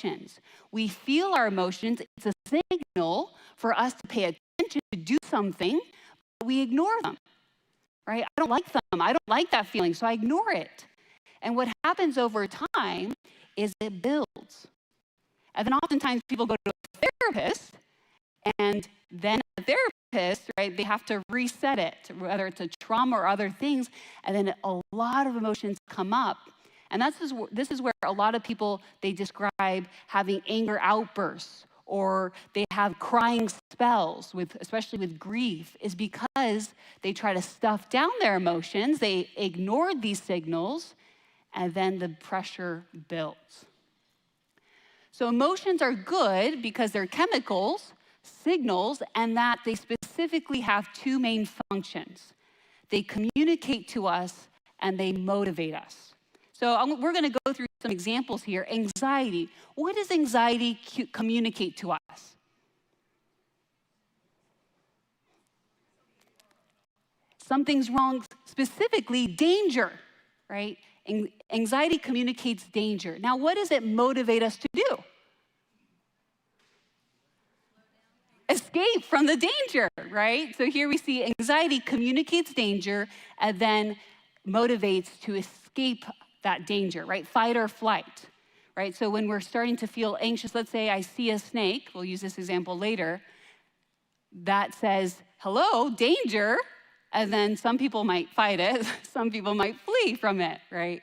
emotions. We feel our emotions. It's a signal for us to pay attention to do something, but we ignore them, right? I don't like them. I don't like that feeling, so I ignore it. And what happens over time is it builds. And then oftentimes people go to a therapist, and then the therapist, right, they have to reset it, whether it's a trauma or other things, and then a lot of emotions come up. And this is where a lot of people, they describe having anger outbursts, or they have crying spells, especially with grief, is because they try to stuff down their emotions, they ignored these signals, and then the pressure builds. So emotions are good because they're chemicals, signals, and that they specifically have two main functions. They communicate to us and they motivate us. So we're going to go through some examples here. Anxiety. What does anxiety communicate to us? Something's wrong, specifically danger, right? Anxiety communicates danger. Now, what does it motivate us to do? Escape from the danger, right? So here we see anxiety communicates danger and then motivates to escape that danger, right? Fight or flight, right? So when we're starting to feel anxious, let's say I see a snake, we'll use this example later, that says, hello, danger, and then some people might fight it, some people might flee from it, right?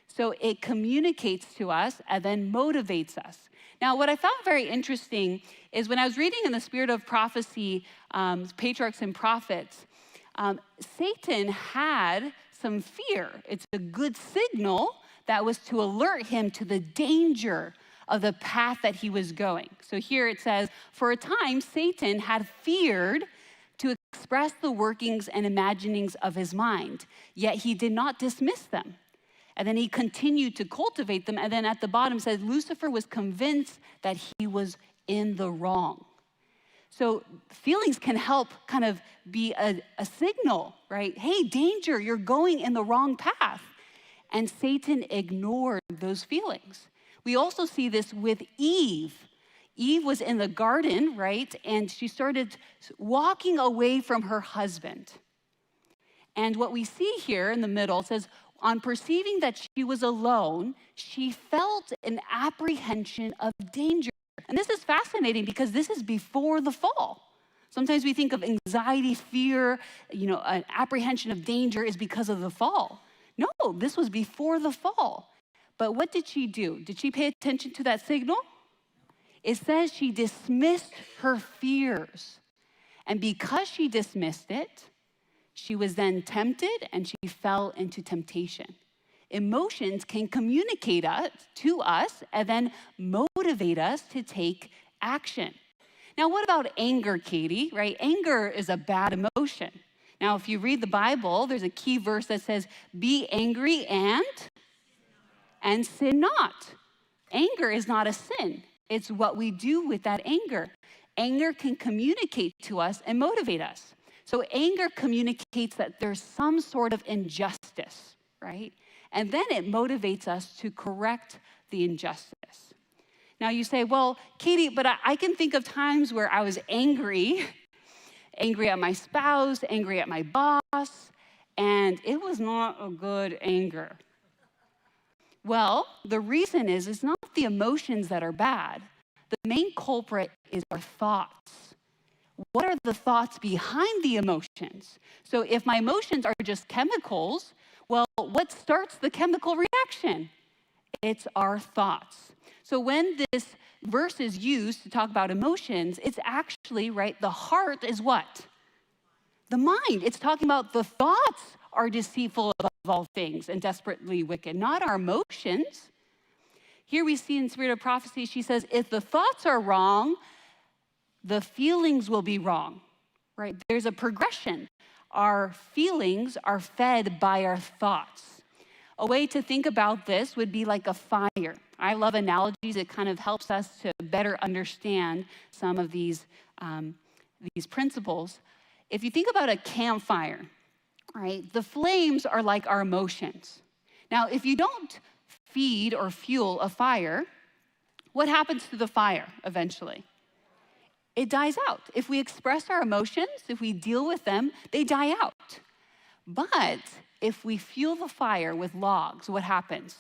So it communicates to us and then motivates us. Now, what I found very interesting is when I was reading in the Spirit of Prophecy, Patriarchs and Prophets, Satan had some fear. It's a good signal that was to alert him to the danger of the path that he was going. So here it says, for a time, Satan had feared to express the workings and imaginings of his mind, yet he did not dismiss them. And then he continued to cultivate them. And then at the bottom says, Lucifer was convinced that he was in the wrong. So feelings can help kind of be a signal, right? Hey, danger, you're going in the wrong path. And Satan ignored those feelings. We also see this with Eve. Eve was in the garden, right? And she started walking away from her husband. And what we see here in the middle says, on perceiving that she was alone, she felt an apprehension of danger. And this is fascinating because this is before the fall. Sometimes we think of anxiety, fear, an apprehension of danger is because of the fall. No, this was before the fall. But what did she do? Did she pay attention to that signal? It says she dismissed her fears. And because she dismissed it, she was then tempted and she fell into temptation. Emotions can communicate to us and then motivate us to take action. Now, what about anger, Katie, right? Anger is a bad emotion. Now, if you read the Bible, there's a key verse that says, be angry and sin not. Anger is not a sin. It's what we do with that anger. Anger can communicate to us and motivate us. So anger communicates that there's some sort of injustice, right? And then it motivates us to correct the injustice. Now you say, well, Katie, but I can think of times where I was angry at my spouse, angry at my boss, and it was not a good anger. Well, the reason is it's not the emotions that are bad. The main culprit is our thoughts. What are the thoughts behind the emotions? So if my emotions are just chemicals, well, what starts the chemical reaction? It's our thoughts. So when this verse is used to talk about emotions, it's actually, right, the heart is what? The mind. It's talking about the thoughts are deceitful above all things and desperately wicked, not our emotions. Here we see in Spirit of Prophecy, she says, if the thoughts are wrong, the feelings will be wrong, right? There's a progression. Our feelings are fed by our thoughts. A way to think about this would be like a fire. I love analogies. It kind of helps us to better understand some of these principles. If you think about a campfire, right, the flames are like our emotions. Now, if you don't feed or fuel a fire, what happens to the fire eventually? It dies out. If we express our emotions, if we deal with them, they die out. But if we fuel the fire with logs, what happens?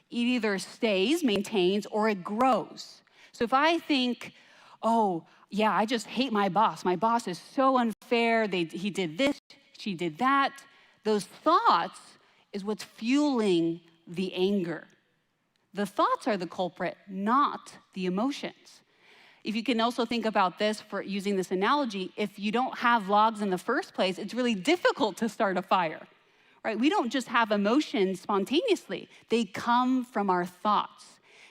It either stays, maintains, or it grows. So if I think, oh, yeah, I just hate my boss. My boss is so unfair. He did this, she did that. Those thoughts is what's fueling the anger. The thoughts are the culprit, not the emotions. If you can also think about this for using this analogy, if you don't have logs in the first place, it's really difficult to start a fire, right? We don't just have emotions spontaneously. They come from our thoughts.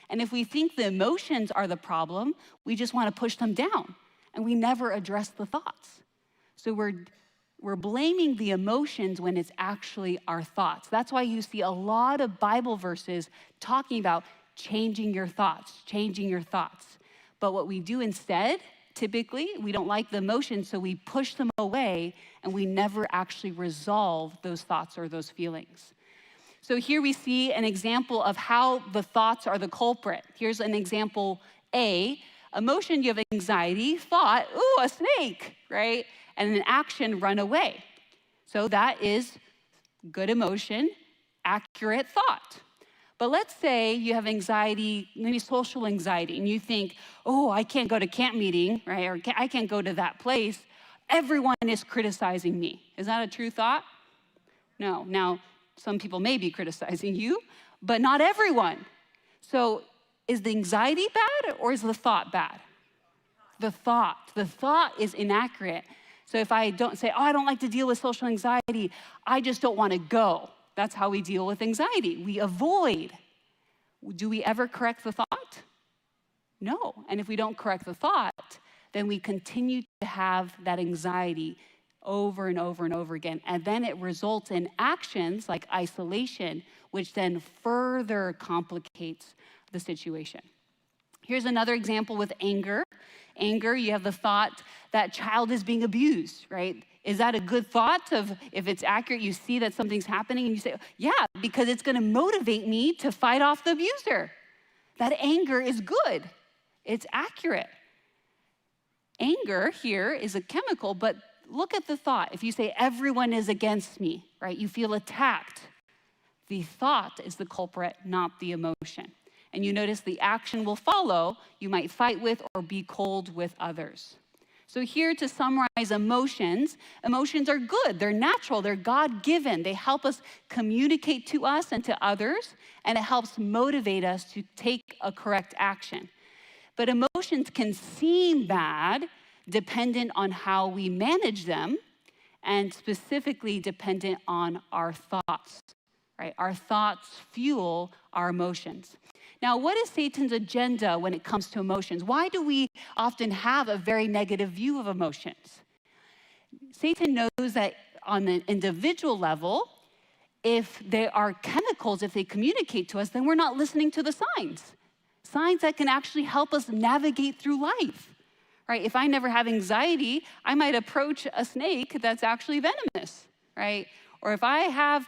And if we think the emotions are the problem, we just want to push them down, and we never address the thoughts. So we're blaming the emotions when it's actually our thoughts. That's why you see a lot of Bible verses talking about changing your thoughts, changing your thoughts. But what we do instead, typically, we don't like the emotions, so we push them away, and we never actually resolve those thoughts or those feelings. So here we see an example of how the thoughts are the culprit. Here's an example A. Emotion, you have anxiety. Thought, ooh, a snake, right? And an action, run away. So that is good emotion, accurate thought. But let's say you have anxiety, maybe social anxiety, and you think, oh, I can't go to camp meeting, right? Or I can't go to that place. Everyone is criticizing me. Is that a true thought? No. Now, some people may be criticizing you, but not everyone. So is the anxiety bad, or is the thought bad? The thought. The thought is inaccurate. So if I don't say, oh, I don't like to deal with social anxiety, I just don't want to go. That's how we deal with anxiety. We avoid. Do we ever correct the thought? No. And if we don't correct the thought, then we continue to have that anxiety over and over and over again. And then it results in actions like isolation, which then further complicates the situation. Here's another example with anger. Anger, you have the thought that child is being abused, right? Is that a good thought of, if it's accurate, you see that something's happening and you say, yeah, because it's going to motivate me to fight off the abuser. That anger is good. It's accurate. Anger here is a chemical, but look at the thought. If you say everyone is against me, right? You feel attacked. The thought is the culprit, not the emotion. And you notice the action will follow. You might fight with or be cold with others. So here to summarize emotions, emotions are good, they're natural, they're God-given. They help us communicate to us and to others, and it helps motivate us to take a correct action. But emotions can seem bad dependent on how we manage them, and specifically dependent on our thoughts, right? Our thoughts fuel our emotions. Now, what is Satan's agenda when it comes to emotions? Why do we often have a very negative view of emotions? Satan knows that on an individual level, if they are chemicals, if they communicate to us, then we're not listening to the signs. Signs that can actually help us navigate through life, right? If I never have anxiety, I might approach a snake that's actually venomous, right? Or if I have,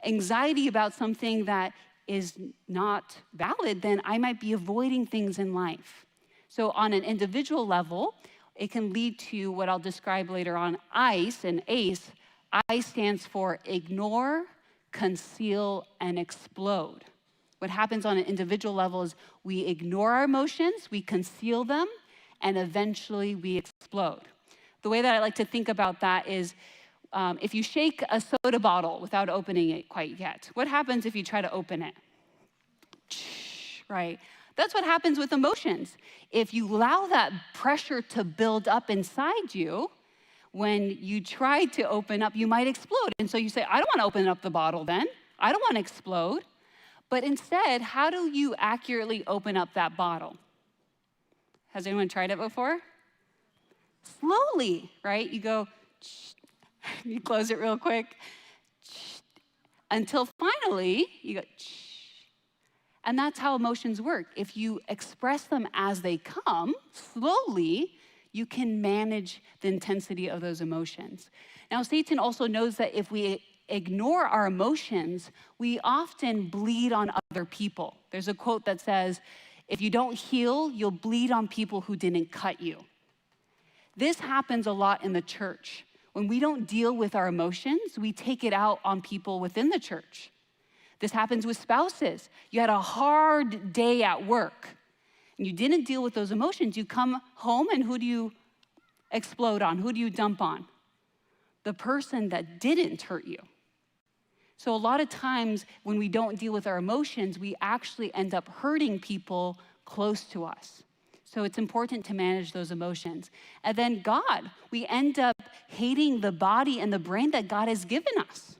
anxiety about something that is not valid, then I might be avoiding things in life. So on an individual level, it can lead to what I'll describe later on, ICE, and ACE. ICE stands for ignore, conceal, and explode. What happens on an individual level is we ignore our emotions, we conceal them, and eventually we explode. The way that I like to think about that is if you shake a soda bottle without opening it quite yet, what happens if you try to open it? Right? That's what happens with emotions. If you allow that pressure to build up inside you, when you try to open up, you might explode. And so you say, I don't want to open up the bottle then. I don't want to explode. But instead, how do you accurately open up that bottle? Has anyone tried it before? Slowly, right? You go, you close it real quick, until finally you go, and that's how emotions work. If you express them as they come, slowly, you can manage the intensity of those emotions. Now, Satan also knows that if we ignore our emotions, we often bleed on other people. There's a quote that says, if you don't heal, you'll bleed on people who didn't cut you. This happens a lot in the church. When we don't deal with our emotions, we take it out on people within the church. This happens with spouses. You had a hard day at work, and you didn't deal with those emotions. You come home, and who do you explode on? Who do you dump on? The person that didn't hurt you. So a lot of times when we don't deal with our emotions, we actually end up hurting people close to us. So it's important to manage those emotions. And then God, we end up hating the body and the brain that God has given us.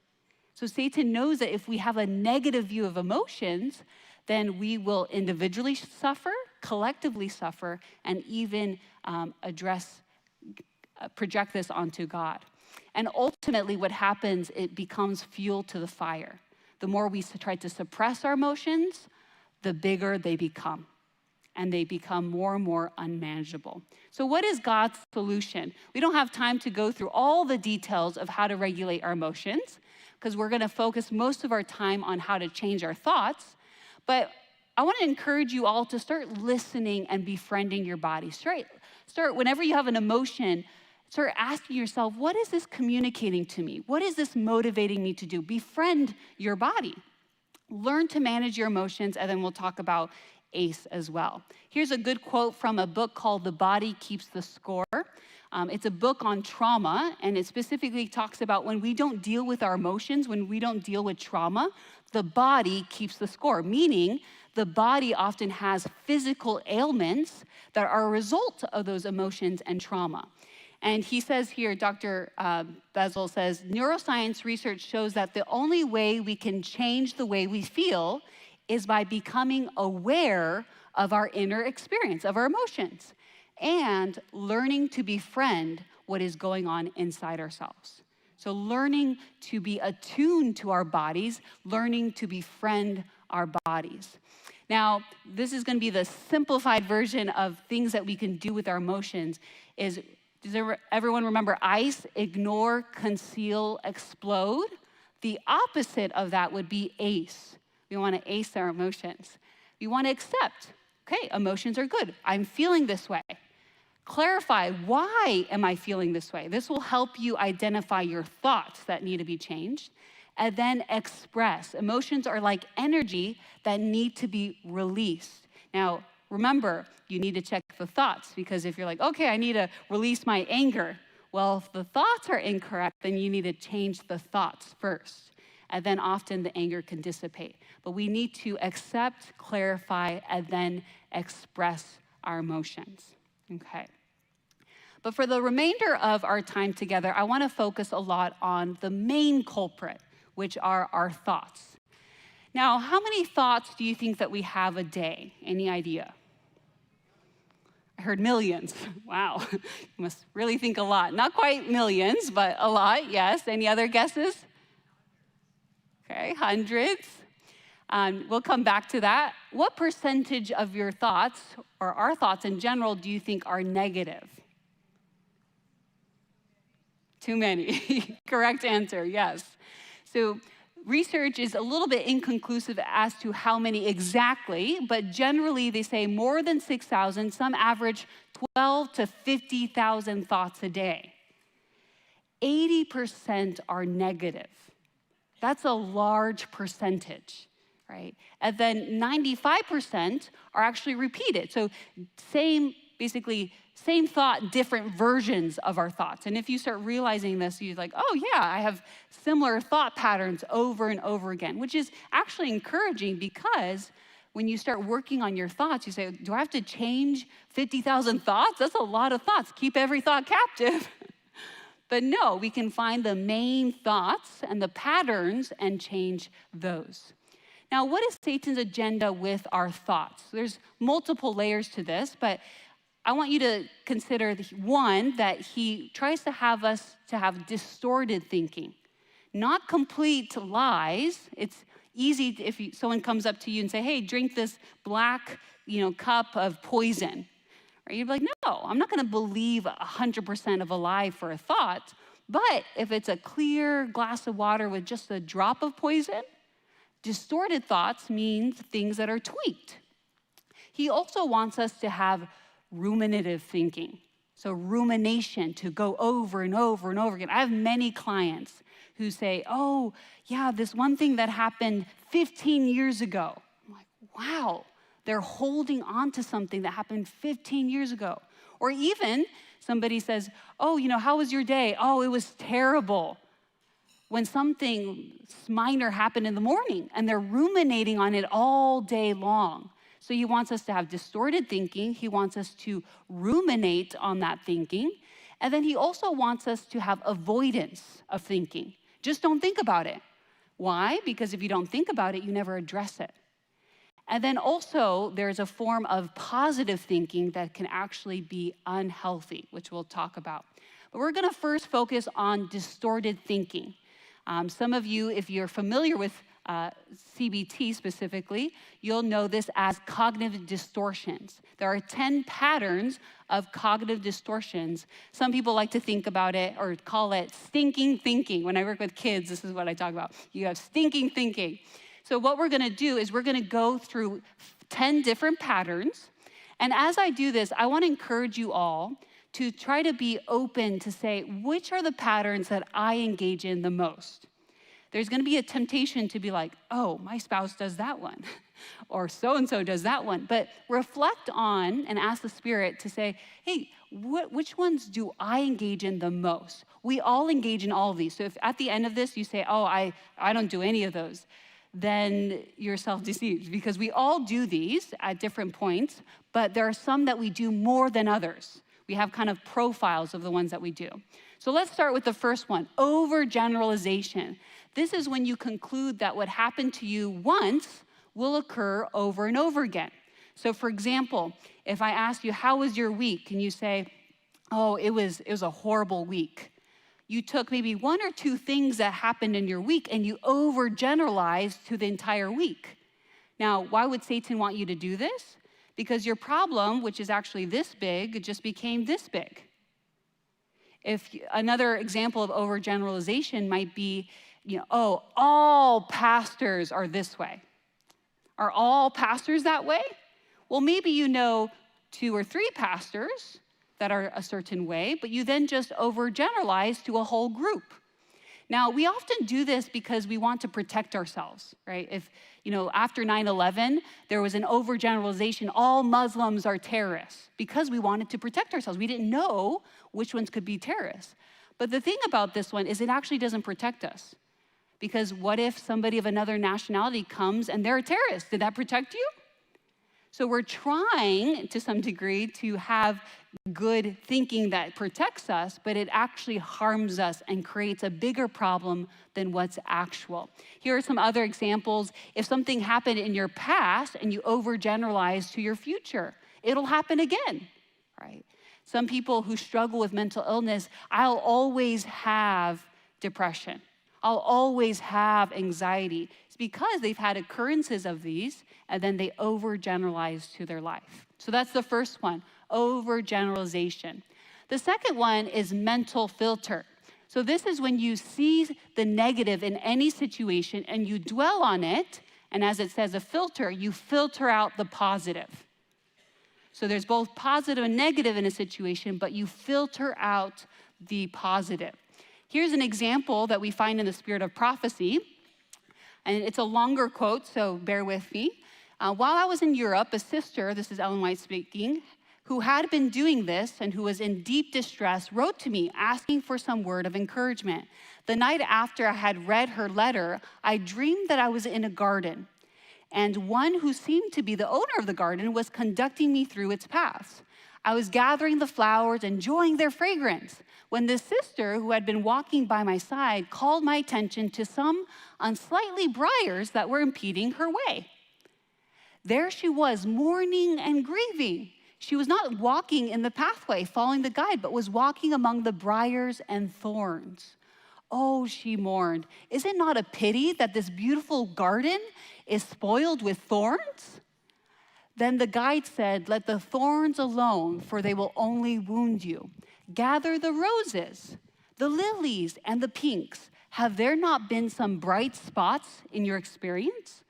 So Satan knows that if we have a negative view of emotions, then we will individually suffer, collectively suffer, and even project this onto God. And ultimately what happens, it becomes fuel to the fire. The more we try to suppress our emotions, the bigger they become. And they become more and more unmanageable. So what is God's solution? We don't have time to go through all the details of how to regulate our emotions, because we're going to focus most of our time on how to change our thoughts. But I want to encourage you all to start listening and befriending your body. Start whenever you have an emotion, start asking yourself, what is this communicating to me? What is this motivating me to do? Befriend your body. Learn to manage your emotions, and then we'll talk about ACE as well. Here's a good quote from a book called The Body Keeps the Score. It's a book on trauma, and it specifically talks about when we don't deal with our emotions, when we don't deal with trauma, the body keeps the score, meaning the body often has physical ailments that are a result of those emotions and trauma. And he says here, Dr. Bezel says, neuroscience research shows that the only way we can change the way we feel is by becoming aware of our inner experience, of our emotions, and learning to befriend what is going on inside ourselves. So learning to be attuned to our bodies, learning to befriend our bodies. Now, this is going to be the simplified version of things that we can do with our emotions. Does everyone remember ICE? Ignore, conceal, explode. The opposite of that would be ACE. We want to ace our emotions. We want to accept, okay, emotions are good. I'm feeling this way. Clarify, why am I feeling this way? This will help you identify your thoughts that need to be changed. And then express. Emotions are like energy that need to be released. Now, remember, you need to check the thoughts, because if you're like, okay, I need to release my anger. Well, if the thoughts are incorrect, then you need to change the thoughts first. And then often the anger can dissipate. But we need to accept, clarify, and then express our emotions, okay? But for the remainder of our time together, I want to focus a lot on the main culprit, which are our thoughts. Now, how many thoughts do you think that we have a day? Any idea? I heard millions. Wow, you must really think a lot. Not quite millions, but a lot, yes. Any other guesses? Okay, hundreds. We'll come back to that. What percentage of your thoughts, or our thoughts in general, do you think are negative? Too many. Correct answer, yes. So research is a little bit inconclusive as to how many exactly, but generally they say more than 6,000, some average 12 to 50,000 thoughts a day. 80% are negative. That's a large percentage, right? And then 95% are actually repeated. So basically same thought, different versions of our thoughts. And if you start realizing this, you're like, oh yeah, I have similar thought patterns over and over again, which is actually encouraging, because when you start working on your thoughts, you say, do I have to change 50,000 thoughts? That's a lot of thoughts. Keep every thought captive. But no, we can find the main thoughts and the patterns and change those. Now, what is Satan's agenda with our thoughts? There's multiple layers to this, but I want you to consider, one, that he tries to have us to have distorted thinking, not complete lies. It's easy if someone comes up to you and say, hey, drink this black cup of poison. Right? You'd be like, no, I'm not going to believe 100% of a lie for a thought, But if it's a clear glass of water with just a drop of poison, distorted thoughts means things that are tweaked. He also wants us to have ruminative thinking. So rumination, to go over and over and over again. I have many clients who say, oh, yeah, this one thing that happened 15 years ago. I'm like, wow, they're holding on to something that happened 15 years ago. Or even somebody says, oh, how was your day? Oh, it was terrible. When something minor happened in the morning, and they're ruminating on it all day long. So he wants us to have distorted thinking. He wants us to ruminate on that thinking. And then he also wants us to have avoidance of thinking. Just don't think about it. Why? Because if you don't think about it, you never address it. And then also, there's a form of positive thinking that can actually be unhealthy, which we'll talk about. But we're going to first focus on distorted thinking. Some of you, if you're familiar with CBT specifically, you'll know this as cognitive distortions. There are 10 patterns of cognitive distortions. Some people like to think about it or call it stinking thinking. When I work with kids, this is what I talk about. You have stinking thinking. So what we're going to do is we're going to go through 10 different patterns. And as I do this, I want to encourage you all to try to be open to say, which are the patterns that I engage in the most? There's going to be a temptation to be like, oh, my spouse does that one, or so-and-so does that one. But reflect on and ask the Spirit to say, hey, which ones do I engage in the most? We all engage in all of these. So if at the end of this you say, oh, I don't do any of those, then you're self-deceived, because we all do these at different points, but there are some that we do more than others. We have kind of profiles of the ones that we do. So let's start with the first one, overgeneralization. This is when you conclude that what happened to you once will occur over and over again. So for example, if I ask you, how was your week? And you say, oh, it was a horrible week. You took maybe one or two things that happened in your week and you overgeneralized to the entire week. Now, why would Satan want you to do this? Because your problem, which is actually this big, just became this big. Another example of overgeneralization might be, oh, all pastors are this way. Are all pastors that way? Well, maybe you know 2 or 3 pastors that are a certain way, but you then just overgeneralize to a whole group. Now, we often do this because we want to protect ourselves, right? If, after 9/11, there was an overgeneralization, all Muslims are terrorists, because we wanted to protect ourselves. We didn't know which ones could be terrorists. But the thing about this one is it actually doesn't protect us. Because what if somebody of another nationality comes and they're a terrorist? Did that protect you? So we're trying, to some degree, to have good thinking that protects us, but it actually harms us and creates a bigger problem than what's actual. Here are some other examples. If something happened in your past and you overgeneralize to your future, it'll happen again, right? Some people who struggle with mental illness, I'll always have depression. I'll always have anxiety. It's because they've had occurrences of these, and then they overgeneralize to their life. So that's the first one, overgeneralization. The second one is mental filter. So this is when you see the negative in any situation and you dwell on it, and as it says, a filter, you filter out the positive. So there's both positive and negative in a situation, but you filter out the positive. Here's an example that we find in the Spirit of Prophecy, and it's a longer quote, so bear with me. While I was in Europe, a sister, this is Ellen White speaking, who had been doing this and who was in deep distress, wrote to me asking for some word of encouragement. The night after I had read her letter, I dreamed that I was in a garden, and one who seemed to be the owner of the garden was conducting me through its paths. I was gathering the flowers, enjoying their fragrance, when this sister who had been walking by my side called my attention to some unsightly briars that were impeding her way. There she was, mourning and grieving. She was not walking in the pathway, following the guide, but was walking among the briars and thorns. Oh, she mourned. Is it not a pity that this beautiful garden is spoiled with thorns? Then the guide said, let the thorns alone, for they will only wound you. Gather the roses. The lilies and the pinks, have there not been some bright spots in your experience?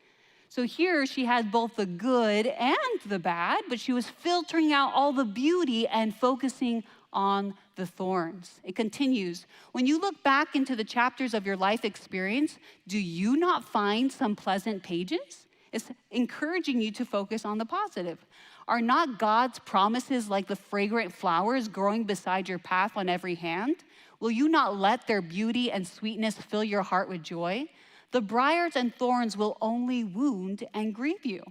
So here she had both the good and the bad, but she was filtering out all the beauty and focusing on the thorns. It continues, when you look back into the chapters of your life experience, do you not find some pleasant pages? It's encouraging you to focus on the positive. Are not God's promises like the fragrant flowers growing beside your path on every hand? Will you not let their beauty and sweetness fill your heart with joy? The briars and thorns will only wound and grieve you.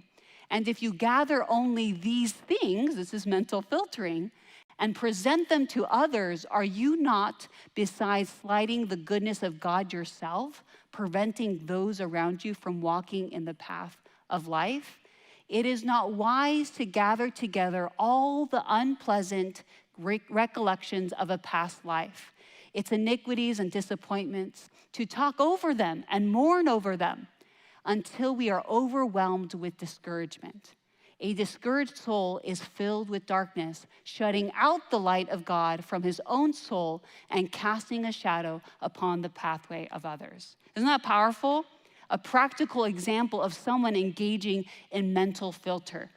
And if you gather only these things, this is mental filtering, and present them to others, are you not, besides slighting the goodness of God yourself, preventing those around you from walking in the path of life? It is not wise to gather together all the unpleasant recollections of a past life, its iniquities and disappointments, to talk over them and mourn over them until we are overwhelmed with discouragement. A discouraged soul is filled with darkness, shutting out the light of God from his own soul and casting a shadow upon the pathway of others. Isn't that powerful? A practical example of someone engaging in mental filter.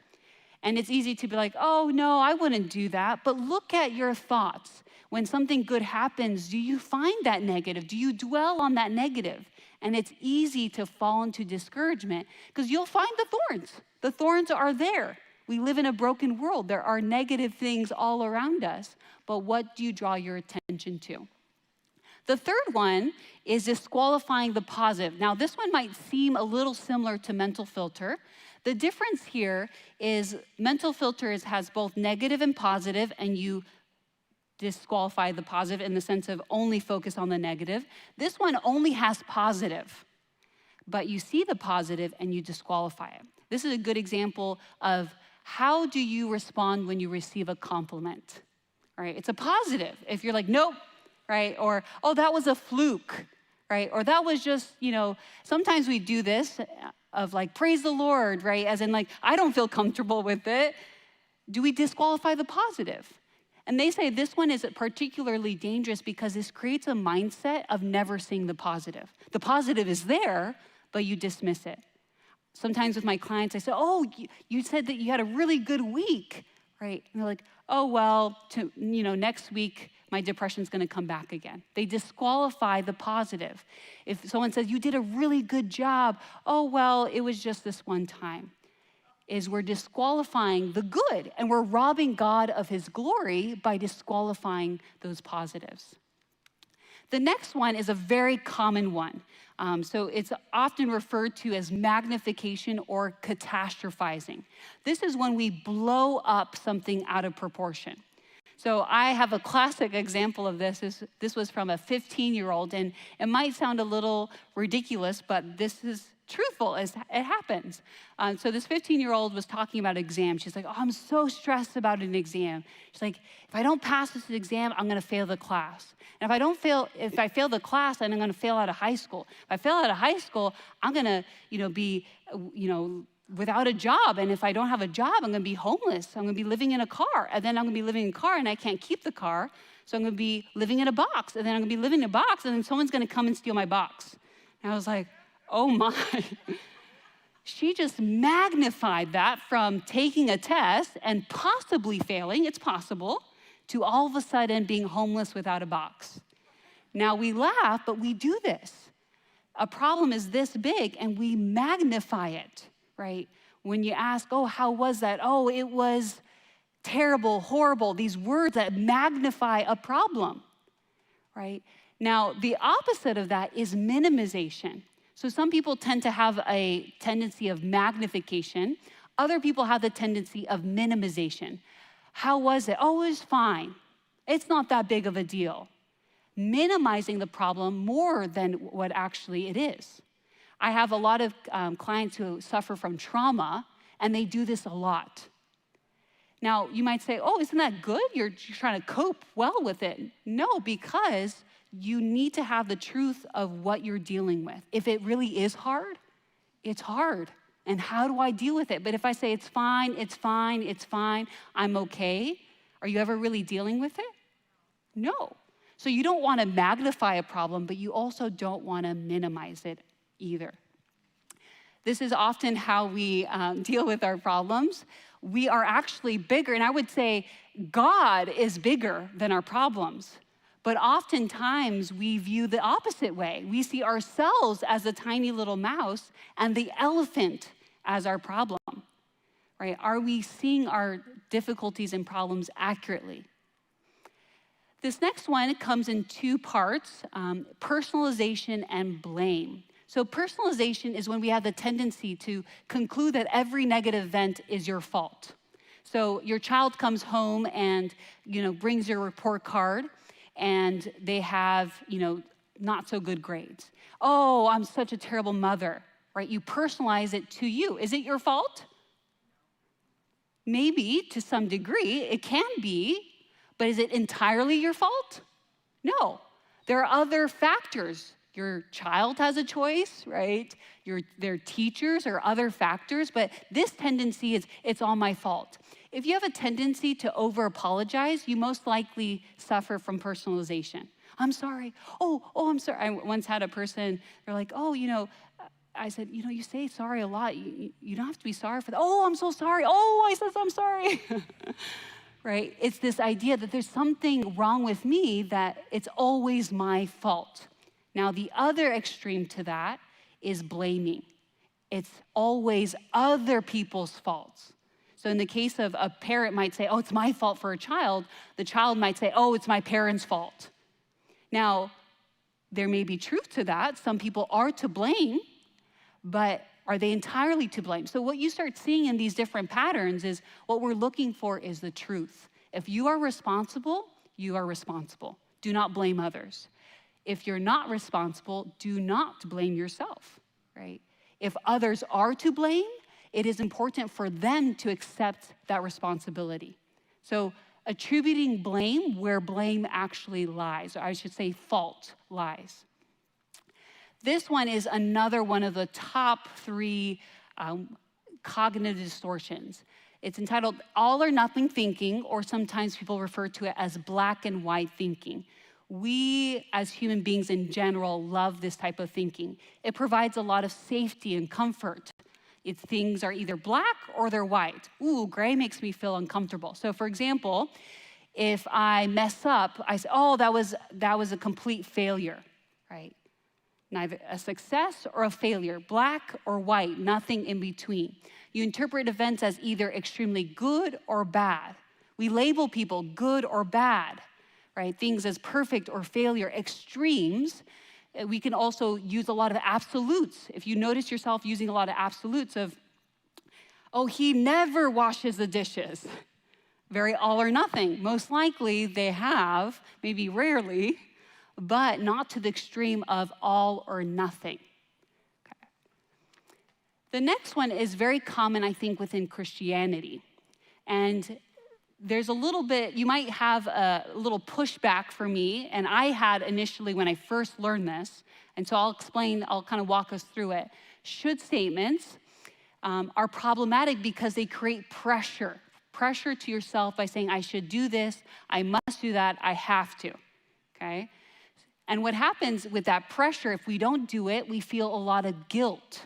And it's easy to be like, oh no, I wouldn't do that. But look at your thoughts. When something good happens, do you find that negative? Do you dwell on that negative? And it's easy to fall into discouragement because you'll find the thorns. The thorns are there. We live in a broken world. There are negative things all around us. But what do you draw your attention to? The third one is disqualifying the positive. Now, this one might seem a little similar to mental filter. The difference here is mental filter has both negative and positive, and you disqualify the positive in the sense of only focus on the negative. This one only has positive, but you see the positive and you disqualify it. This is a good example of how do you respond when you receive a compliment, right? It's a positive. If you're like, nope, right? Or, oh, that was a fluke, right? Or that was just, sometimes we do this of like, praise the Lord, right? As in like, I don't feel comfortable with it. Do we disqualify the positive? And they say this one is particularly dangerous because this creates a mindset of never seeing the positive. The positive is there, but you dismiss it. Sometimes with my clients, I say, oh, you said that you had a really good week, right? And they're like, oh, well, next week, my depression's gonna come back again. They disqualify the positive. If someone says, you did a really good job, oh, well, it was just this one time. We're disqualifying the good, and we're robbing God of his glory by disqualifying those positives. The next one is a very common one. So it's often referred to as magnification or catastrophizing. This is when we blow up something out of proportion. So I have a classic example of this. This was from a 15-year-old, and it might sound a little ridiculous, but this is truthful as it happens. So this 15-year-old was talking about exams. She's like, oh, I'm so stressed about an exam. She's like, if I don't pass this exam, I'm gonna fail the class. And if I fail the class, then I'm gonna fail out of high school. If I fail out of high school, I'm gonna, be, without a job. And if I don't have a job, I'm gonna be homeless. I'm gonna be living in a car. And then I'm gonna be living in a car and I can't keep the car. So I'm gonna be living in a box. And then I'm gonna be living in a box and then someone's gonna come and steal my box. And I was like, oh my. She just magnified that from taking a test and possibly failing, it's possible, to all of a sudden being homeless without a box. Now we laugh, but we do this. A problem is this big and we magnify it, right? When you ask, oh, how was that? Oh, it was terrible, horrible, these words that magnify a problem, right? Now, the opposite of that is minimization. So some people tend to have a tendency of magnification. Other people have the tendency of minimization. How was it? Oh, it was fine. It's not that big of a deal. Minimizing the problem more than what actually it is. I have a lot of clients who suffer from trauma, and they do this a lot. Now, you might say, oh, isn't that good? You're trying to cope well with it. No, because you need to have the truth of what you're dealing with. If it really is hard, it's hard. And how do I deal with it? But if I say it's fine, it's fine, I'm okay, are you ever really dealing with it? No. So you don't want to magnify a problem, but you also don't want to minimize it either. This is often how we deal with our problems. We are actually bigger, and I would say God is bigger than our problems. But oftentimes we view the opposite way. We see ourselves as a tiny little mouse and the elephant as our problem, right? Are we seeing our difficulties and problems accurately? This next one comes in two parts, personalization and blame. So personalization is when we have the tendency to conclude that every negative event is your fault. So your child comes home and, brings your report card, and they have, not so good grades. Oh, I'm such a terrible mother, right? You personalize it to you. Is it your fault? Maybe to some degree, it can be, but is it entirely your fault? No. There are other factors. Your child has a choice, right? Their teachers or other factors, but this tendency is, it's all my fault. If you have a tendency to over-apologize, you most likely suffer from personalization. I'm sorry. Oh, I'm sorry. I once had a person, they're like, I said, you say sorry a lot. You don't have to be sorry for that. Oh, I'm so sorry. Oh, I said I'm sorry. Right? It's this idea that there's something wrong with me, that it's always my fault. Now, the other extreme to that is blaming. It's always other people's faults. So in the case of a parent might say, oh, it's my fault for a child, the child might say, oh, it's my parents' fault. Now, there may be truth to that. Some people are to blame, but are they entirely to blame? So what you start seeing in these different patterns is what we're looking for is the truth. If you are responsible, you are responsible. Do not blame others. If you're not responsible, do not blame yourself, right? If others are to blame, it is important for them to accept that responsibility. So attributing blame where blame actually lies, or I should say fault lies. This one is another one of the top 3 cognitive distortions. It's entitled all or nothing thinking, or sometimes people refer to it as black and white thinking. We, as human beings in general, love this type of thinking. It provides a lot of safety and comfort. If things are either black or they're white. Ooh, gray makes me feel uncomfortable. So for example, if I mess up, I say, oh, that was a complete failure, right? Neither a success or a failure, black or white, nothing in between. You interpret events as either extremely good or bad. We label people good or bad, right? Things as perfect or failure, extremes. We can also use a lot of absolutes. If you notice yourself using a lot of absolutes of, oh, he never washes the dishes. Very all or nothing. Most likely they have, maybe rarely, but not to the extreme of all or nothing. Okay. The next one is very common, I think, within Christianity. And there's a little bit, you might have a little pushback for me, and I had initially when I first learned this, and so I'll kind of walk us through it. Should statements are problematic because they create pressure to yourself by saying, I should do this, I must do that, I have to, okay? And what happens with that pressure, if we don't do it, we feel a lot of guilt.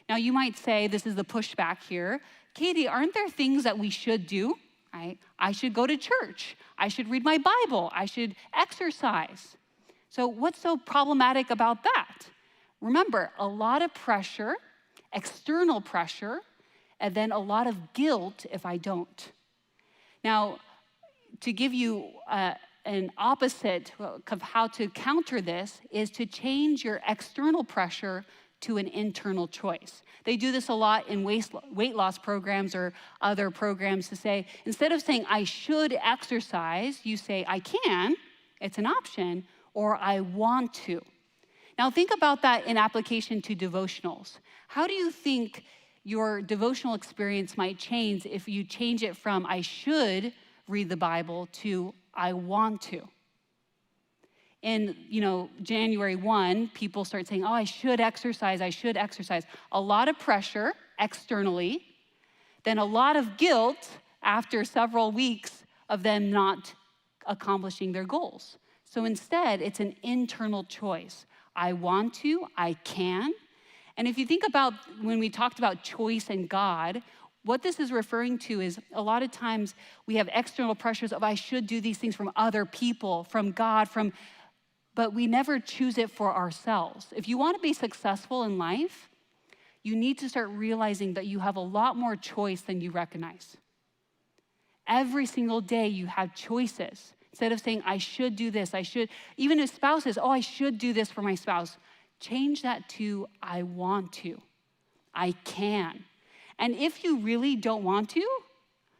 Now you might say, this is the pushback here, Katie, aren't there things that we should do? Right? I should go to church. I should read my Bible. I should exercise. So what's so problematic about that? Remember, a lot of pressure, external pressure, and then a lot of guilt if I don't. Now, to give you an opposite of how to counter this is to change your external pressure to an internal choice. They do this a lot in weight loss programs or other programs to say, instead of saying, I should exercise, you say, I can, it's an option, or I want to. Now think about that in application to devotionals. How do you think your devotional experience might change if you change it from I should read the Bible to I want to? In, January 1, people start saying, oh, I should exercise. A lot of pressure externally, then a lot of guilt after several weeks of them not accomplishing their goals. So instead, it's an internal choice. I want to, I can. And if you think about when we talked about choice and God, what this is referring to is a lot of times we have external pressures of I should do these things from other people, from God, but we never choose it for ourselves. If you want to be successful in life, you need to start realizing that you have a lot more choice than you recognize. Every single day you have choices. Instead of saying, I should do this, even if spouses, I should do this for my spouse, change that to, I want to, I can. And if you really don't want to,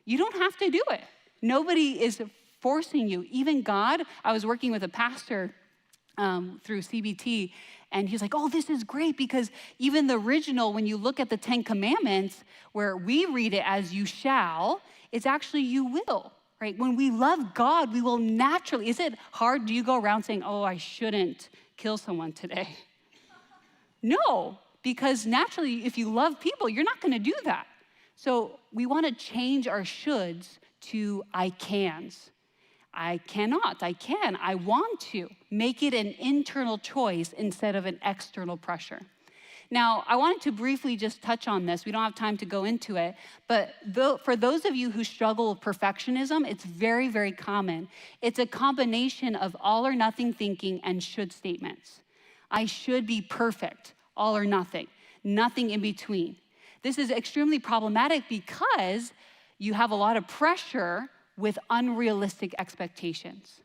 you don't have to do it. Nobody is forcing you. Even God, I was working with a pastor through CBT, and he's like, this is great because even the original, when you look at the 10 Commandments, where we read it as you shall, it's actually you will, right? When we love God, we will naturally, is it hard? Do you go around saying, I shouldn't kill someone today? No, because naturally, if you love people, you're not going to do that. So we want to change our shoulds to I cans. I cannot, I can, I want to. Make it an internal choice instead of an external pressure. Now, I wanted to briefly just touch on this. We don't have time to go into it, but for those of you who struggle with perfectionism, it's very, very common. It's a combination of all or nothing thinking and should statements. I should be perfect, all or nothing in between. This is extremely problematic because you have a lot of pressure with unrealistic expectations.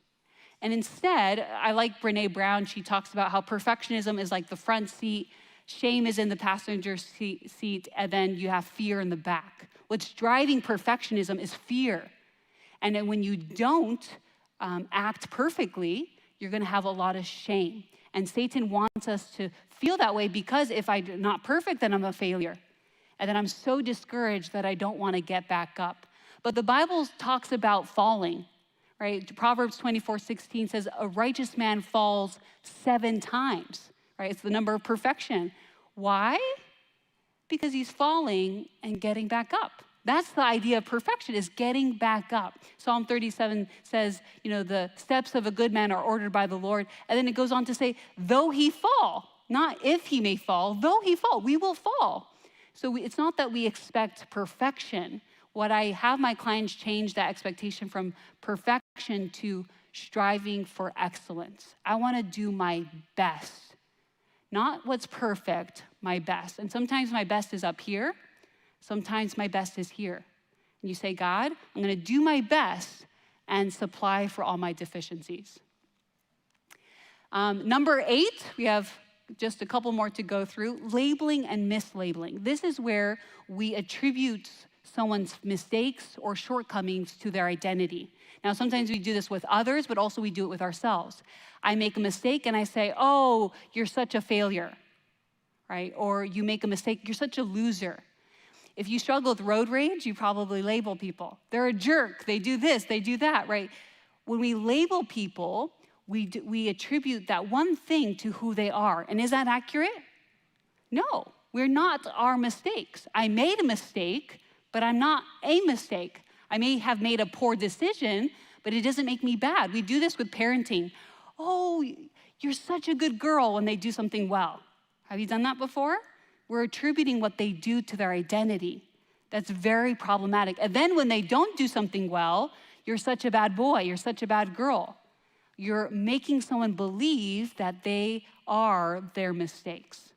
And instead, I like Brené Brown. She talks about how perfectionism is like the front seat, shame is in the passenger seat, and then you have fear in the back. What's driving perfectionism is fear. And then when you don't act perfectly, you're going to have a lot of shame. And Satan wants us to feel that way because if I'm not perfect, then I'm a failure. And then I'm so discouraged that I don't want to get back up. But the Bible talks about falling, right? Proverbs 24:16 says, a righteous man falls 7 times, right? It's the number of perfection. Why? Because he's falling and getting back up. That's the idea of perfection, is getting back up. Psalm 37 says, the steps of a good man are ordered by the Lord. And then it goes on to say, though he fall, not if he may fall, though he fall, we will fall. So it's not that we expect perfection. What I have my clients change that expectation from perfection to striving for excellence. I want to do my best. Not what's perfect, my best. And sometimes my best is up here. Sometimes my best is here. And you say, God, I'm going to do my best and supply for all my deficiencies. Number 8, we have just a couple more to go through. Labeling and mislabeling. This is where we attribute someone's mistakes or shortcomings to their identity. Now, sometimes we do this with others, but also we do it with ourselves. I make a mistake and I say, you're such a failure, right? Or you make a mistake, you're such a loser. If you struggle with road rage, you probably label people. They're a jerk, they do this, they do that, right? When we label people, we attribute that one thing to who they are. And is that accurate? No, we're not our mistakes. I made a mistake, but I'm not a mistake. I may have made a poor decision, but it doesn't make me bad. We do this with parenting. You're such a good girl when they do something well. Have you done that before? We're attributing what they do to their identity. That's very problematic. And then when they don't do something well, you're such a bad boy, you're such a bad girl. You're making someone believe that they are their mistakes.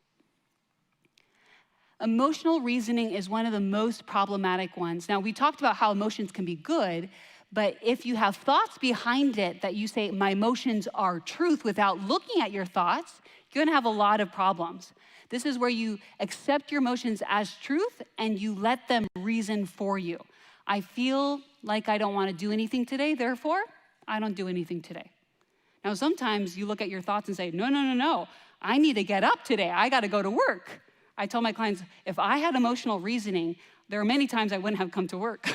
Emotional reasoning is one of the most problematic ones. Now, we talked about how emotions can be good, but if you have thoughts behind it that you say, my emotions are truth, without looking at your thoughts, you're gonna have a lot of problems. This is where you accept your emotions as truth and you let them reason for you. I feel like I don't wanna do anything today, therefore, I don't do anything today. Now, sometimes you look at your thoughts and say, no, I need to get up today, I gotta go to work. I tell my clients, if I had emotional reasoning, there are many times I wouldn't have come to work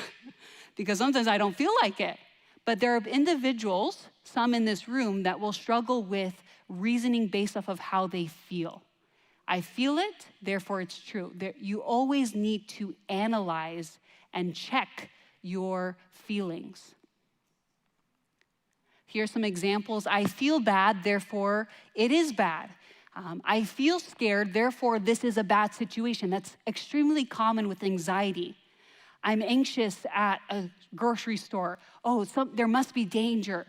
because sometimes I don't feel like it. But there are individuals, some in this room, that will struggle with reasoning based off of how they feel. I feel it, therefore it's true. You always need to analyze and check your feelings. Here's some examples. I feel bad, therefore it is bad. I feel scared, therefore this is a bad situation. That's extremely common with anxiety. I'm anxious at a grocery store. Oh, there must be danger.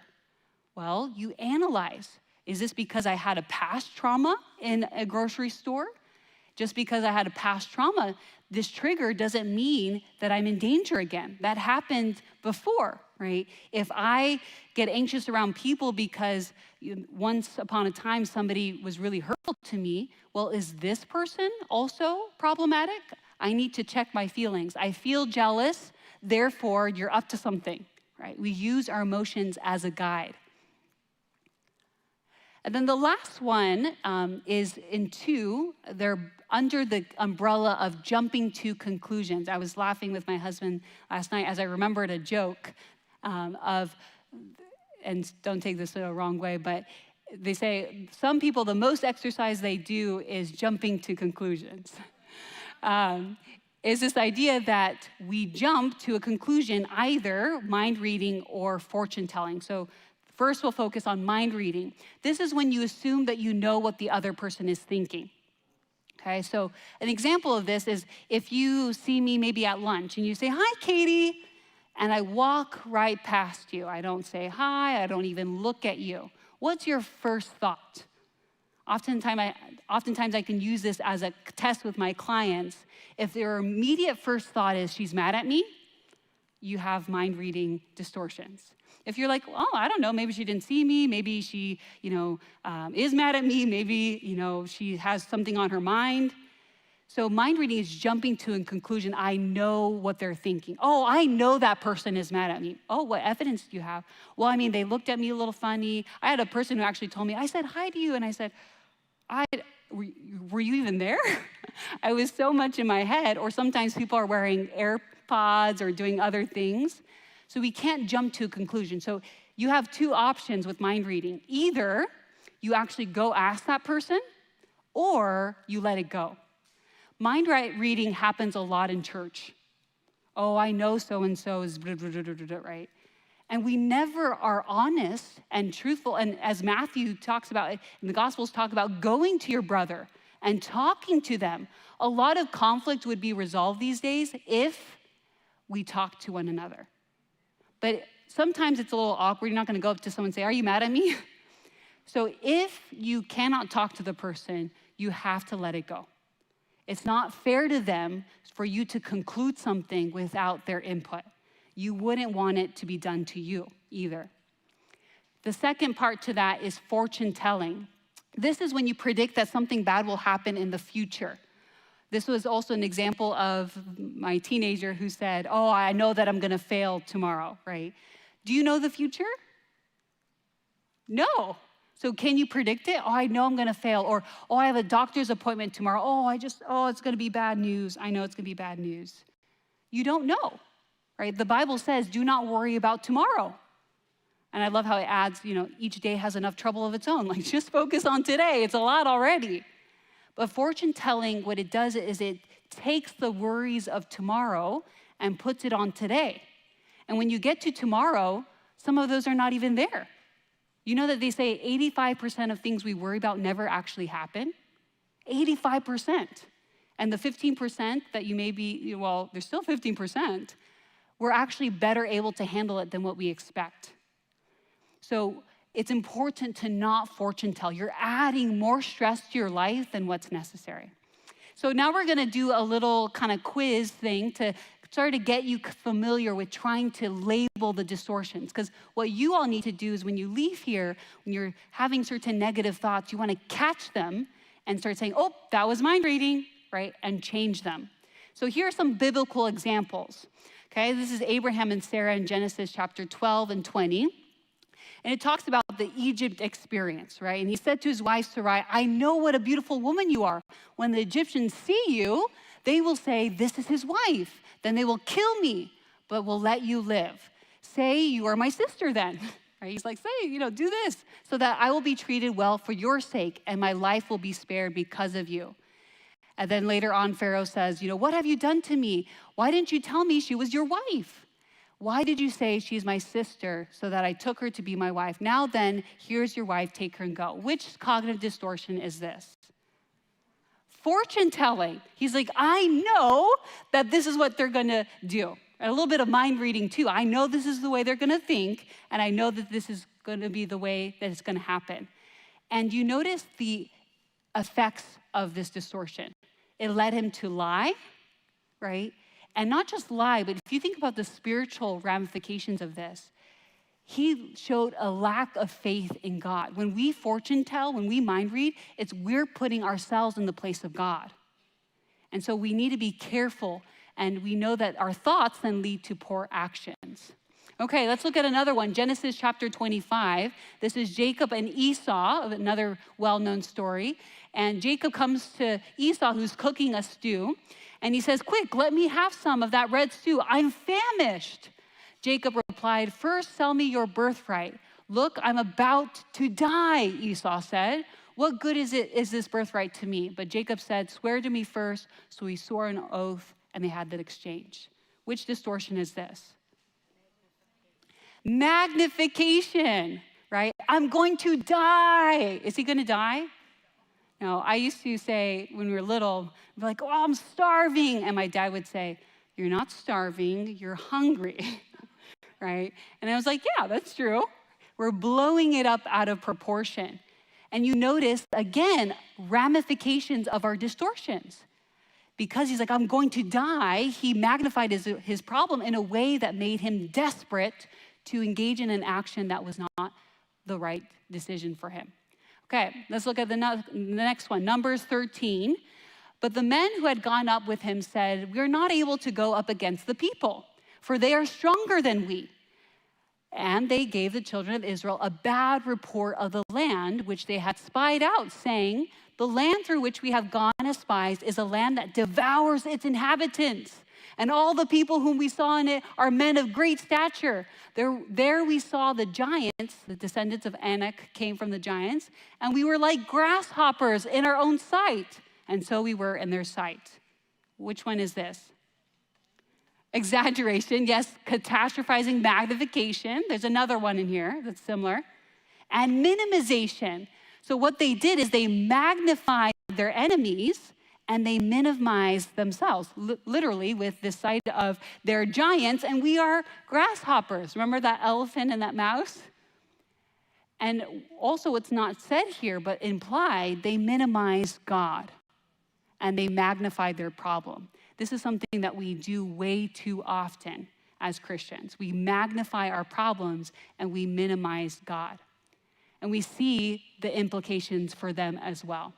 Well, you analyze. Is this because I had a past trauma in a grocery store? Just because I had a past trauma, this trigger doesn't mean that I'm in danger again. That happened before, right? If I get anxious around people because once upon a time somebody was really hurtful to me, well, is this person also problematic? I need to check my feelings. I feel jealous, therefore you're up to something, right? We use our emotions as a guide. And then the last one is in 2. They're under the umbrella of jumping to conclusions. I was laughing with my husband last night as I remembered a joke and don't take this the wrong way, but they say some people, the most exercise they do is jumping to conclusions. Is this idea that we jump to a conclusion, either mind reading or fortune telling. So first, we'll focus on mind reading. This is when you assume that you know what the other person is thinking. Okay, so an example of this is if you see me maybe at lunch and you say, "Hi, Katie," and I walk right past you. I don't say hi, I don't even look at you. What's your first thought? Oftentimes I can use this as a test with my clients. If their immediate first thought is, "She's mad at me," you have mind reading distortions. If you're like, "Oh, I don't know, maybe she didn't see me, maybe she, is mad at me, maybe, she has something on her mind." So mind reading is jumping to a conclusion. I know what they're thinking. "Oh, I know that person is mad at me." "Oh, what evidence do you have?" "Well, I mean, they looked at me a little funny." I had a person who actually told me, I said hi to you, and I said, were you even there? I was so much in my head. Or sometimes people are wearing AirPods or doing other things. So we can't jump to a conclusion. So you have 2 options with mind reading. Either you actually go ask that person, or you let it go. Mind reading happens a lot in church. "Oh, I know so-and-so is blah, blah, blah, blah, blah," right? And we never are honest and truthful. And as Matthew talks about, and the Gospels talk about going to your brother and talking to them. A lot of conflict would be resolved these days if we talk to one another. But sometimes it's a little awkward. You're not going to go up to someone and say, "Are you mad at me?" So if you cannot talk to the person, you have to let it go. It's not fair to them for you to conclude something without their input. You wouldn't want it to be done to you either. The second part to that is fortune telling. This is when you predict that something bad will happen in the future. This was also an example of my teenager who said, "Oh, I know that I'm going to fail tomorrow," right? Do you know the future? No. So can you predict it? "Oh, I know I'm going to fail." Or, "Oh, I have a doctor's appointment tomorrow. Oh, it's going to be bad news. I know it's going to be bad news." You don't know, right? The Bible says, "Do not worry about tomorrow." And I love how it adds, each day has enough trouble of its own. Like, just focus on today. It's a lot already. But fortune telling, what it does is it takes the worries of tomorrow and puts it on today. And when you get to tomorrow, some of those are not even there. You know that they say 85% of things we worry about never actually happen? 85%. And the 15% that you may be, there's still 15%, we're actually better able to handle it than what we expect. So it's important to not fortune tell. You're adding more stress to your life than what's necessary. So now we're going to do a little kind of quiz thing to start to get you familiar with trying to label the distortions. Because what you all need to do is when you leave here, when you're having certain negative thoughts, you want to catch them and start saying, "Oh, that was mind reading," right? And change them. So here are some biblical examples. Okay, this is Abraham and Sarah in Genesis chapter 12 and 20. And it talks about the Egypt experience, right? And he said to his wife Sarai, "I know what a beautiful woman you are. When the Egyptians see you, they will say, 'This is his wife.' Then they will kill me, but will let you live. Say, 'You are my sister,' then." Right? He's like, "Say, do this so that I will be treated well for your sake and my life will be spared because of you." And then later on, Pharaoh says, "What have you done to me? Why didn't you tell me she was your wife?" Why did you say she's my sister so that I took her to be my wife? Now then, here's your wife, take her and go. Which cognitive distortion is this? Fortune telling. He's like, I know that this is what they're going to do. And a little bit of mind reading too. I know this is the way they're going to think, and I know that this is going to be the way that it's going to happen. And you notice the effects of this distortion. It led him to lie, right? And not just lie, but if you think about the spiritual ramifications of this, he showed a lack of faith in God. When we fortune tell, when we mind read, it's we're putting ourselves in the place of God. And so we need to be careful, and we know that our thoughts then lead to poor actions. Okay, let's look at another one. Genesis chapter 25. This is Jacob and Esau, another well-known story. And Jacob comes to Esau, who's cooking a stew, and he says, quick, let me have some of that red stew. I'm famished. Jacob replied, first sell me your birthright. Look, I'm about to die, Esau said. What good is this birthright to me? But Jacob said, swear to me first. So he swore an oath, and they had that exchange. Which distortion is this? Magnification, right? I'm going to die. Is he going to die? No, I used to say when we were little, we'd be like, oh, I'm starving. And my dad would say, you're not starving, you're hungry, right? And I was like, yeah, that's true. We're blowing it up out of proportion. And you notice, again, ramifications of our distortions. Because he's like, I'm going to die, he magnified his problem in a way that made him desperate to engage in an action that was not the right decision for him. Okay, let's look at the next one, Numbers 13. But the men who had gone up with him said, we're not able to go up against the people, for they are stronger than we. And they gave the children of Israel a bad report of the land which they had spied out, saying, the land through which we have gone as spies is a land that devours its inhabitants. And all the people whom we saw in it are men of great stature. There we saw the giants, the descendants of Anak came from the giants, and we were like grasshoppers in our own sight. And so we were in their sight. Which one is this? Exaggeration, yes, catastrophizing, magnification. There's another one in here that's similar. And minimization. So what they did is they magnified their enemies and they minimize themselves, literally with this side of they're giants and we are grasshoppers. Remember that elephant and that mouse? And also what's not said here, but implied, they minimize God and they magnify their problem. This is something that we do way too often as Christians. We magnify our problems and we minimize God. And we see the implications for them as well.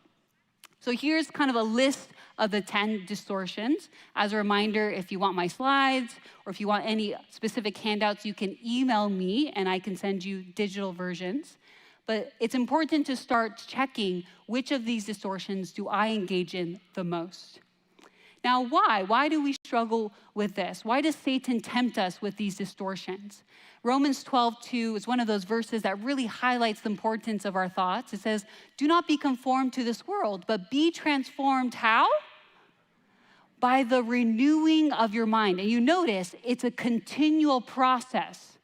So here's kind of a list of the 10 distortions. As a reminder, if you want my slides or if you want any specific handouts, you can email me and I can send you digital versions. But it's important to start checking which of these distortions do I engage in the most. Now, why? Why do we struggle with this? Why does Satan tempt us with these distortions? Romans 12:2 is one of those verses that really highlights the importance of our thoughts. It says, do not be conformed to this world, but be transformed how? By the renewing of your mind. And you notice it's a continual process.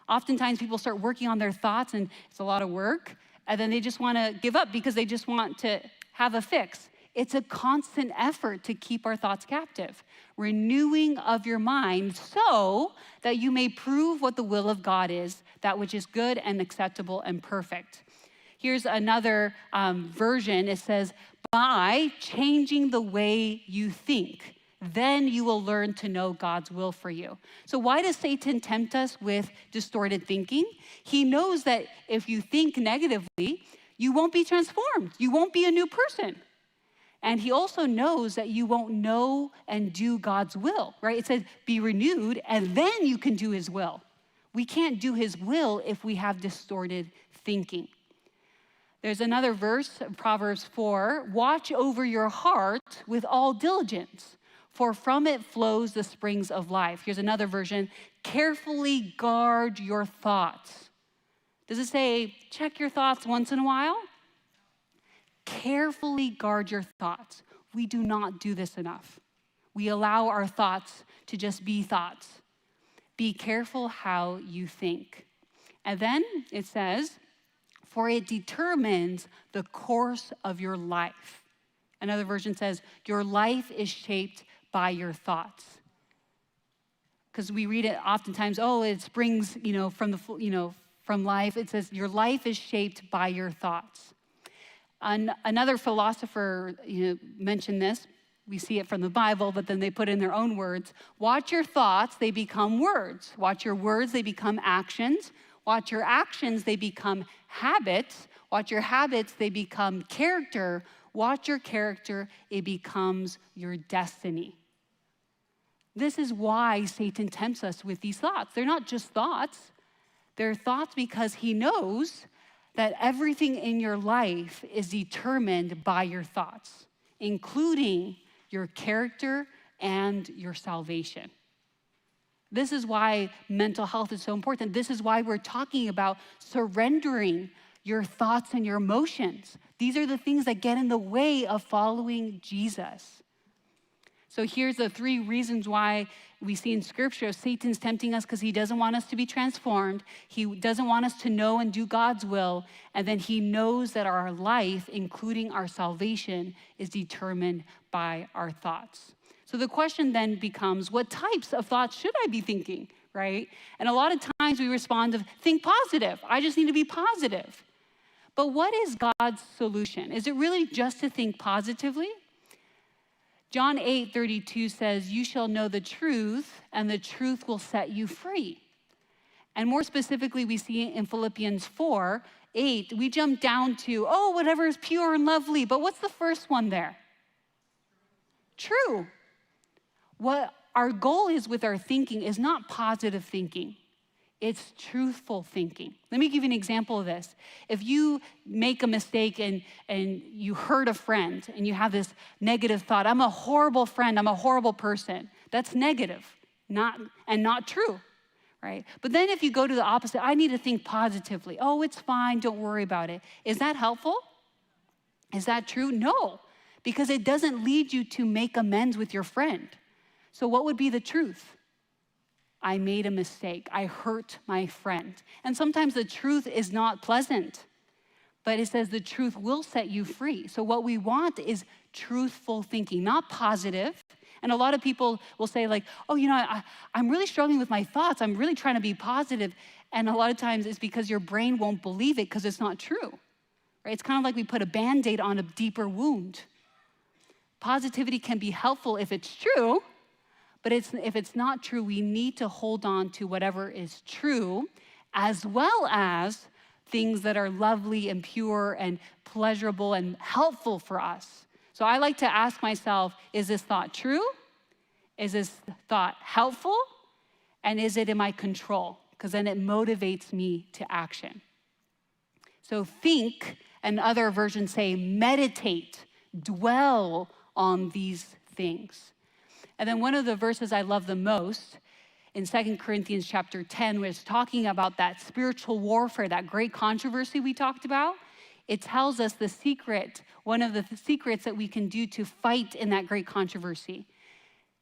Oftentimes people start working on their thoughts and it's a lot of work, and then they just want to give up because they just want to have a fix. It's a constant effort to keep our thoughts captive. Renewing of your mind so that you may prove what the will of God is, that which is good and acceptable and perfect. Here's another version. It says, by changing the way you think, then you will learn to know God's will for you. So why does Satan tempt us with distorted thinking? He knows that if you think negatively, you won't be transformed. You won't be a new person. And he also knows that you won't know and do God's will, right? It says, be renewed, and then you can do his will. We can't do his will if we have distorted thinking. There's another verse, Proverbs 4, watch over your heart with all diligence, for from it flows the springs of life. Here's another version, carefully guard your thoughts. Does it say, check your thoughts once in a while? Carefully guard your thoughts. We do not do this enough. We allow our thoughts to just be thoughts. Be careful how you think. And then it says, for it determines the course of your life. Another version says, your life is shaped by your thoughts. Because we read it oftentimes, oh, it springs, from life. It says, your life is shaped by your thoughts. Another philosopher mentioned this. We see it from the Bible, but then they put in their own words. Watch your thoughts, they become words. Watch your words, they become actions. Watch your actions, they become habits. Watch your habits, they become character. Watch your character, it becomes your destiny. This is why Satan tempts us with these thoughts. They're not just thoughts. They're thoughts because he knows that everything in your life is determined by your thoughts, including your character and your salvation. This is why mental health is so important. This is why we're talking about surrendering your thoughts and your emotions. These are the things that get in the way of following Jesus. So here's the 3 reasons why we see in Scripture Satan's tempting us, because he doesn't want us to be transformed. He doesn't want us to know and do God's will. And then he knows that our life, including our salvation, is determined by our thoughts. So the question then becomes, what types of thoughts should I be thinking, right? And a lot of times we respond to think positive. I just need to be positive. But what is God's solution? Is it really just to think positively? John 8:32 says, you shall know the truth, and the truth will set you free. And more specifically, we see in Philippians 4:8, we jump down to, whatever is pure and lovely. But what's the first one there? True. What our goal is with our thinking is not positive thinking. It's truthful thinking. Let me give you an example of this. If you make a mistake and you hurt a friend and you have this negative thought, I'm a horrible friend, I'm a horrible person, that's negative, not true, right? But then if you go to the opposite, I need to think positively. Oh, it's fine, don't worry about it. Is that helpful? Is that true? No, because it doesn't lead you to make amends with your friend. So what would be the truth? I made a mistake. I hurt my friend. And sometimes the truth is not pleasant, but it says the truth will set you free. So what we want is truthful thinking, not positive. And a lot of people will say like, I'm really struggling with my thoughts. I'm really trying to be positive. And a lot of times it's because your brain won't believe it because it's not true, right? It's kind of like we put a Band-Aid on a deeper wound. Positivity can be helpful if it's true, but if it's not true, we need to hold on to whatever is true, as well as things that are lovely and pure and pleasurable and helpful for us. So I like to ask myself, is this thought true? Is this thought helpful? And is it in my control? Because then it motivates me to action. So think, and other versions say meditate, dwell on these things. And then one of the verses I love the most in 2 Corinthians chapter 10, where it's talking about that spiritual warfare, that great controversy we talked about, it tells us the secret, one of the secrets that we can do to fight in that great controversy,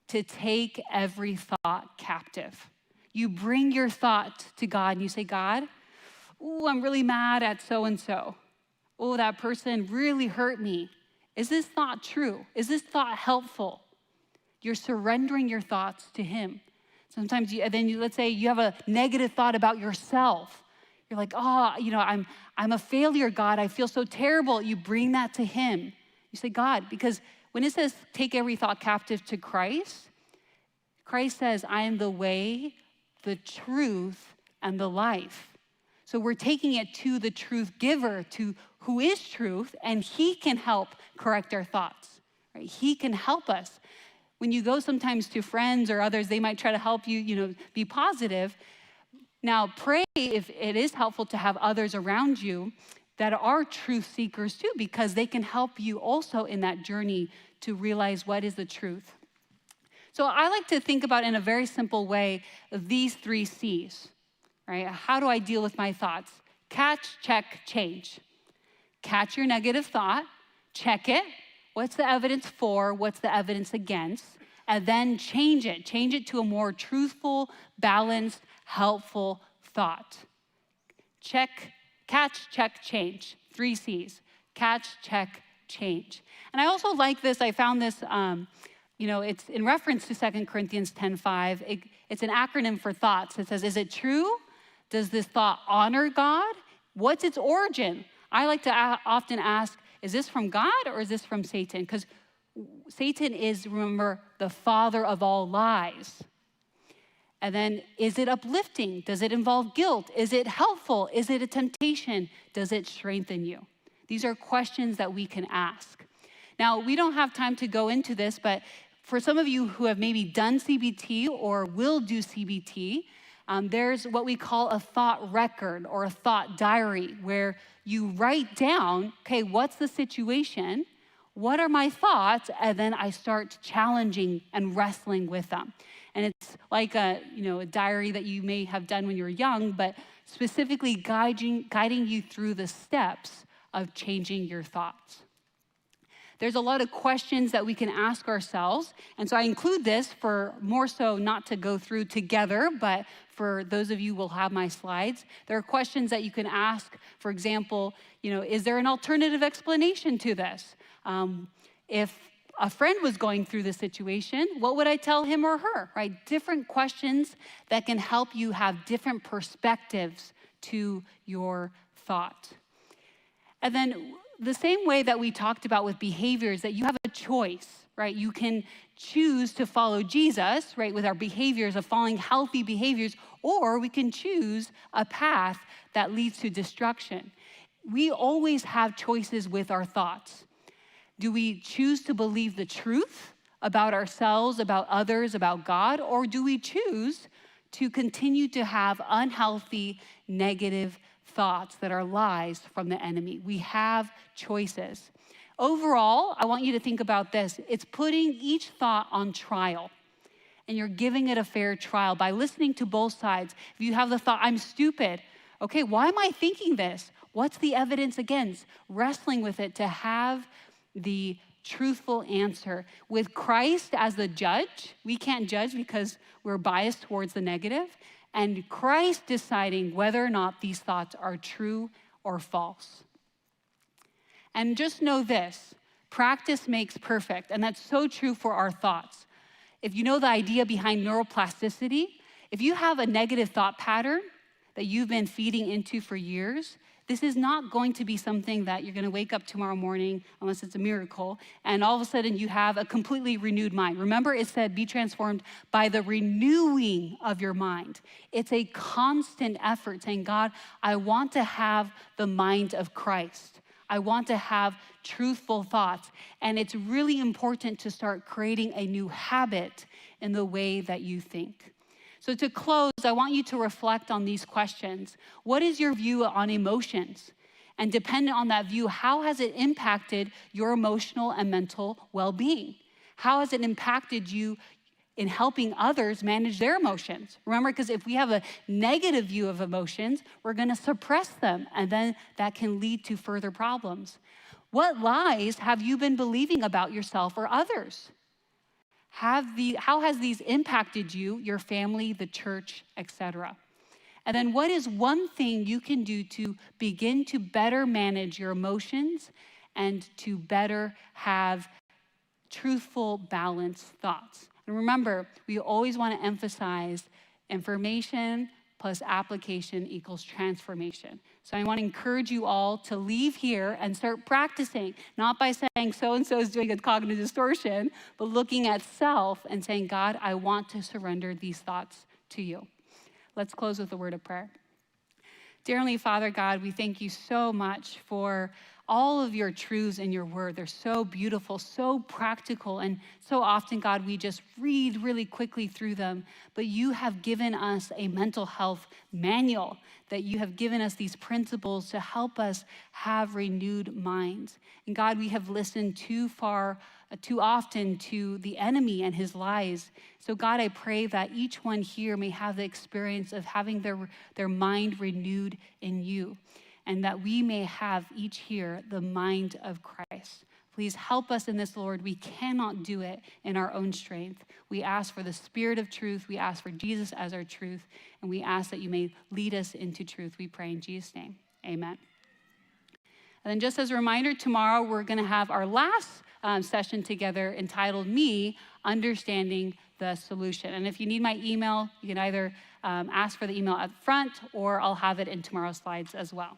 to take every thought captive. You bring your thought to God and you say, God, I'm really mad at so-and-so. That person really hurt me. Is this thought true? Is this thought helpful? You're surrendering your thoughts to him. Sometimes let's say you have a negative thought about yourself. You're like, I'm a failure, God. I feel so terrible. You bring that to him. You say, God, because when it says take every thought captive to Christ, Christ says, I am the way, the truth, and the life. So we're taking it to the truth giver, to who is truth, and he can help correct our thoughts. Right? He can help us. When you go sometimes to friends or others, they might try to help you, be positive. Now, pray if it is helpful to have others around you that are truth seekers too, because they can help you also in that journey to realize what is the truth. So I like to think about in a very simple way these 3 C's, right? How do I deal with my thoughts? Catch, check, change. Catch your negative thought, check it. What's the evidence for? What's the evidence against? and then change it. Change it to a more truthful, balanced, helpful thought. Check, catch, check, change. 3 C's. Catch, check, change. And I also like this. I found this, it's in reference to 2 Corinthians 10:5. It's an acronym for thoughts. It says, is it true? Does this thought honor God? What's its origin? I like to often ask, is this from God or is this from Satan? Because Satan is, remember, the father of all lies. And then, is it uplifting? Does it involve guilt? Is it helpful? Is it a temptation? Does it strengthen you? These are questions that we can ask. Now, we don't have time to go into this, but for some of you who have maybe done CBT or will do CBT, there's what we call a thought record or a thought diary, where you write down, okay, what's the situation? What are my thoughts? And then I start challenging and wrestling with them. And it's like a diary that you may have done when you were young, but specifically guiding you through the steps of changing your thoughts. There's a lot of questions that we can ask ourselves. And so I include this for more so not to go through together, but for those of you who will have my slides. There are questions that you can ask. For example, is there an alternative explanation to this? If a friend was going through the situation, what would I tell him or her, right? Different questions that can help you have different perspectives to your thought. And then the same way that we talked about with behaviors, that you have a choice, right? You can choose to follow Jesus, right, with our behaviors of following healthy behaviors, or we can choose a path that leads to destruction. We always have choices with our thoughts. Do we choose to believe the truth about ourselves, about others, about God, or do we choose to continue to have unhealthy, negative thoughts that are lies from the enemy? We have choices. Overall, I want you to think about this. It's putting each thought on trial, and you're giving it a fair trial by listening to both sides. If you have the thought, I'm stupid, okay, why am I thinking this? What's the evidence against? Wrestling with it to have the truthful answer. With Christ as the judge, we can't judge because we're biased towards the negative, and Christ deciding whether or not these thoughts are true or false. And just know this, practice makes perfect, and that's so true for our thoughts. If you know the idea behind neuroplasticity, if you have a negative thought pattern that you've been feeding into for years, this is not going to be something that you're going to wake up tomorrow morning, unless it's a miracle, and all of a sudden you have a completely renewed mind. Remember, it said, be transformed by the renewing of your mind. It's a constant effort saying, God, I want to have the mind of Christ. I want to have truthful thoughts. And it's really important to start creating a new habit in the way that you think. So to close, I want you to reflect on these questions. What is your view on emotions? And dependent on that view, how has it impacted your emotional and mental well-being? How has it impacted you in helping others manage their emotions? Remember, because if we have a negative view of emotions, we're going to suppress them, and then that can lead to further problems. What lies have you been believing about yourself or others? How has these impacted you, your family, the church, etc.? And then what is one thing you can do to begin to better manage your emotions and to better have truthful, balanced thoughts? And remember, we always want to emphasize information plus application equals transformation. So I want to encourage you all to leave here and start practicing, not by saying so-and-so is doing a cognitive distortion, but looking at self and saying, God, I want to surrender these thoughts to you. Let's close with a word of prayer. Dear Heavenly Father, God, we thank you so much for all of your truths in your word. They're so beautiful, so practical, and so often, God, we just read really quickly through them. But you have given us a mental health manual, that you have given us these principles to help us have renewed minds. And God, we have listened too often to the enemy and his lies. So God, I pray that each one here may have the experience of having their mind renewed in you, and that we may have each here the mind of Christ. Please help us in this, Lord. We cannot do it in our own strength. We ask for the Spirit of truth. We ask for Jesus as our truth. And we ask that you may lead us into truth. We pray in Jesus' name. Amen. And then just as a reminder, tomorrow we're going to have our last session together entitled Me, Understanding the Solution. And if you need my email, you can either ask for the email up front or I'll have it in tomorrow's slides as well.